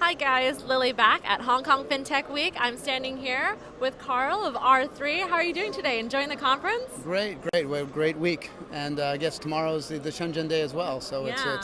Hi guys, Lily back at Hong Kong Fintech Week. I'm standing here with Carl of R3. How are you doing today? Enjoying the conference? Great. We have a great week, and I guess tomorrow's the Shenzhen day as well. So Yeah.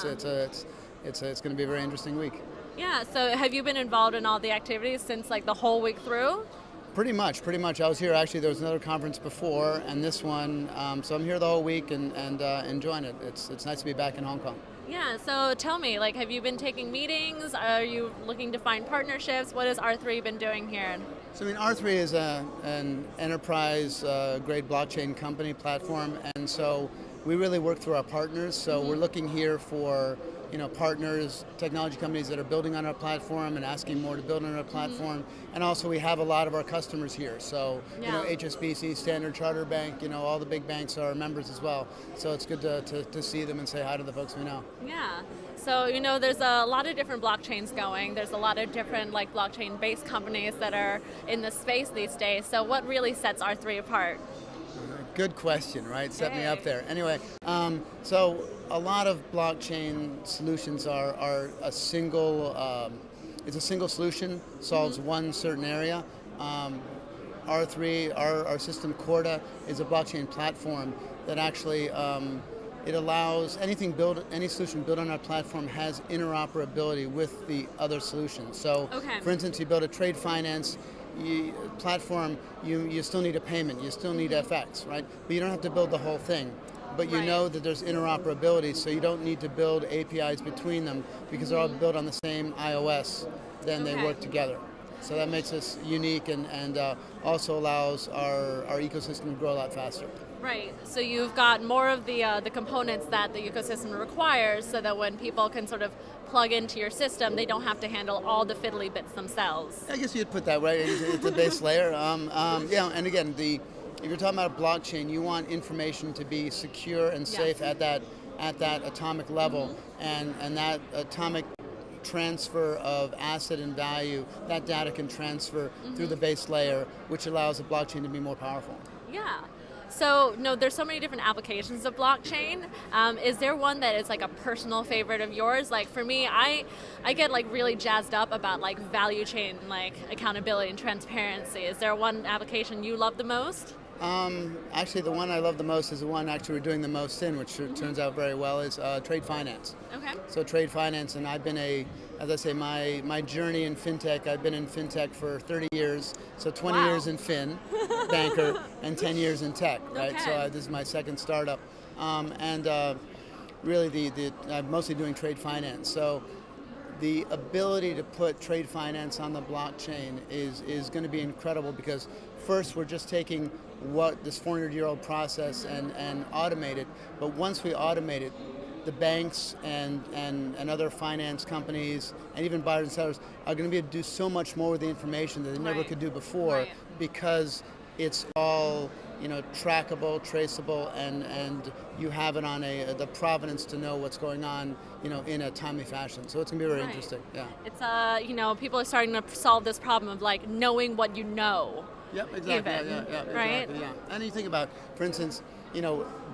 it's going to be a very interesting week. Yeah, so have you been involved in all the activities since like the whole week through? Pretty much. I was here actually. There was another conference before, and this one. So I'm here the whole week and enjoying it. It's nice to be back in Hong Kong. Yeah, so tell me, like, have you been taking meetings? Are you looking to find partnerships? What has R3 been doing here? So I mean, R3 is an enterprise grade blockchain company platform, and so we really work through our partners. So we're looking here for partners, technology companies that are building on our platform and asking more to build on our platform. And also we have a lot of our customers here. So HSBC, Standard Chartered Bank, all the big banks are members as well. So it's good to see them and say hi to the folks we know. Yeah. So, there's a lot of different blockchains going. There's a lot of different like blockchain-based companies that are in the space these days. So what really sets R3 apart? Good question, right? Set me up there. Anyway, so a lot of blockchain solutions are a single, it's a single solution, solves one certain area. R3, our system Corda, is a blockchain platform that actually it allows any solution built on our platform has interoperability with the other solutions. So, for instance, you build a trade finance platform, you still need a payment, you still need FX, right? But you don't have to build the whole thing. But you know that there's interoperability, so you don't need to build APIs between them because they're all built on the same iOS, then they work together. So that makes us unique and also allows our ecosystem to grow a lot faster. Right. So you've got more of the components that the ecosystem requires, so that when people can sort of plug into your system, they don't have to handle all the fiddly bits themselves. I guess you'd put that right. It's a base layer. And again, if you're talking about a blockchain, you want information to be secure and safe at that atomic level, and that atomic transfer of asset and value, that data can transfer through the base layer, which allows the blockchain to be more powerful. Yeah. So, there's so many different applications of blockchain. Is there one that is like a personal favorite of yours? Like for me, I get like really jazzed up about like value chain, like accountability and transparency. Is there one application you love the most? Actually, the one I love the most is the one actually we're doing the most in, which turns out very well, is trade finance. Okay. So trade finance, and I've been as I say, my journey in fintech, I've been in fintech for 30 years, so 20 years in banker, and 10 years in tech, right? Okay. So this is my second startup. Really I'm mostly doing trade finance. So the ability to put trade finance on the blockchain is going to be incredible because first we're just taking this 400-year-old process and automate it. But once we automate it, the banks and other finance companies and even buyers and sellers are going to be able to do so much more with the information that they never could do before because it's all trackable, traceable, and you have it on the provenance to know what's going on, in a timely fashion. So it's gonna be very interesting. Yeah. It's people are starting to solve this problem of like knowing what you know. Yep, exactly. Even, right? Exactly, yeah. And you think about, for instance,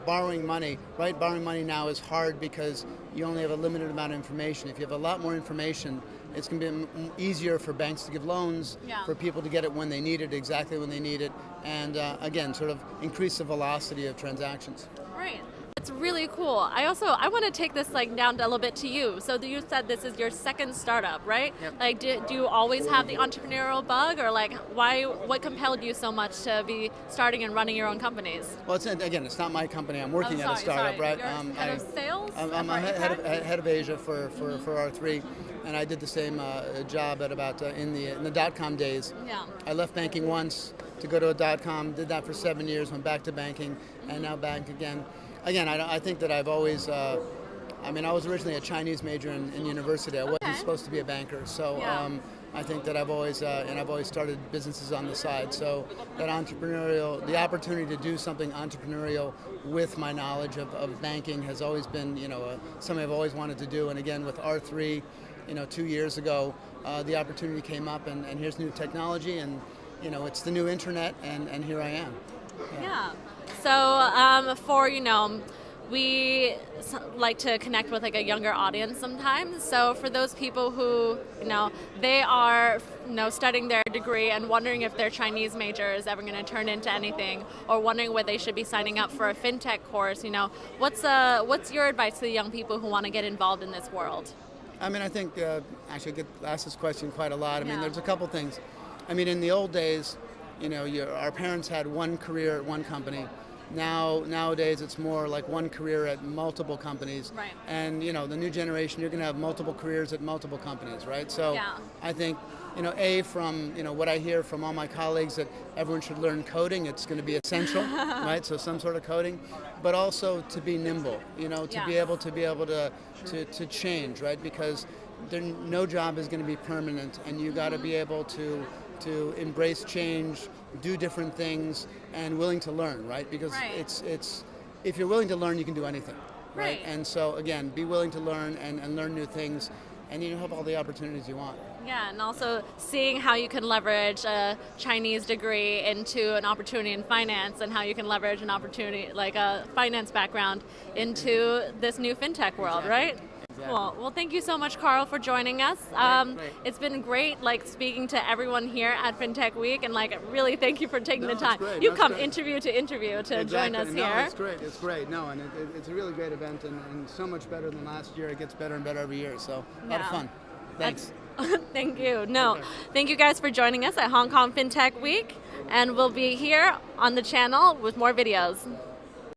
borrowing money, right? Borrowing money now is hard because you only have a limited amount of information. If you have a lot more information, it's going to be easier for banks to give loans, for people to get it when they need it, exactly when they need it, and again, sort of increase the velocity of transactions. Right. That's really cool. I want to take this like down a little bit to you. So you said this is your second startup, right? Yep. Like, do you always have the entrepreneurial bug, or like what compelled you so much to be starting and running your own companies? Well, it's not my company. I'm working at a startup, right? You're head of sales? I'm head of Asia for R3, and I did the same job at about in the dot-com days. Yeah. I left banking once to go to a dot-com, did that for 7 years, went back to banking, and now back again. Again, I think that I've always, I was originally a Chinese major in university. I wasn't supposed to be a banker, so I think that I've always started businesses on the side. So that the opportunity to do something entrepreneurial with my knowledge of banking has always been, something I've always wanted to do. And again, with R3, 2 years ago, the opportunity came up, and here's new technology, and it's the new internet, and here I am. Yeah. So for we like to connect with like a younger audience sometimes. So for those people who, they are, studying their degree and wondering if their Chinese major is ever going to turn into anything, or wondering whether they should be signing up for a fintech course, what's your advice to the young people who want to get involved in this world? I mean, I think, actually I get asked this question quite a lot. I mean, there's a couple things. I mean, in the old days, our parents had one career at one company. Nowadays, it's more like one career at multiple companies. Right. And, the new generation, you're going to have multiple careers at multiple companies, right? So I think, from, what I hear from all my colleagues, that everyone should learn coding. It's going to be essential, right? So some sort of coding, but also to be nimble, to be able to change, right? Because no job is going to be permanent, and you got to be able to embrace change, do different things, and willing to learn, right? Because it's if you're willing to learn, you can do anything, right? And so again, be willing to learn and learn new things, and you have all the opportunities you want. Yeah, and also seeing how you can leverage a Chinese degree into an opportunity in finance, and how you can leverage an opportunity like a finance background into this new fintech world, right? Exactly. Well, thank you so much, Carl, for joining us. Great. It's been great, speaking to everyone here at FinTech Week, and really thank you for taking the time. You come interview to interview to join us here. It's great. It's great. No, and it's a really great event, and so much better than last year. It gets better and better every year. So a lot of fun. Thanks. Thank you. Thank you guys for joining us at Hong Kong FinTech Week, and we'll be here on the channel with more videos.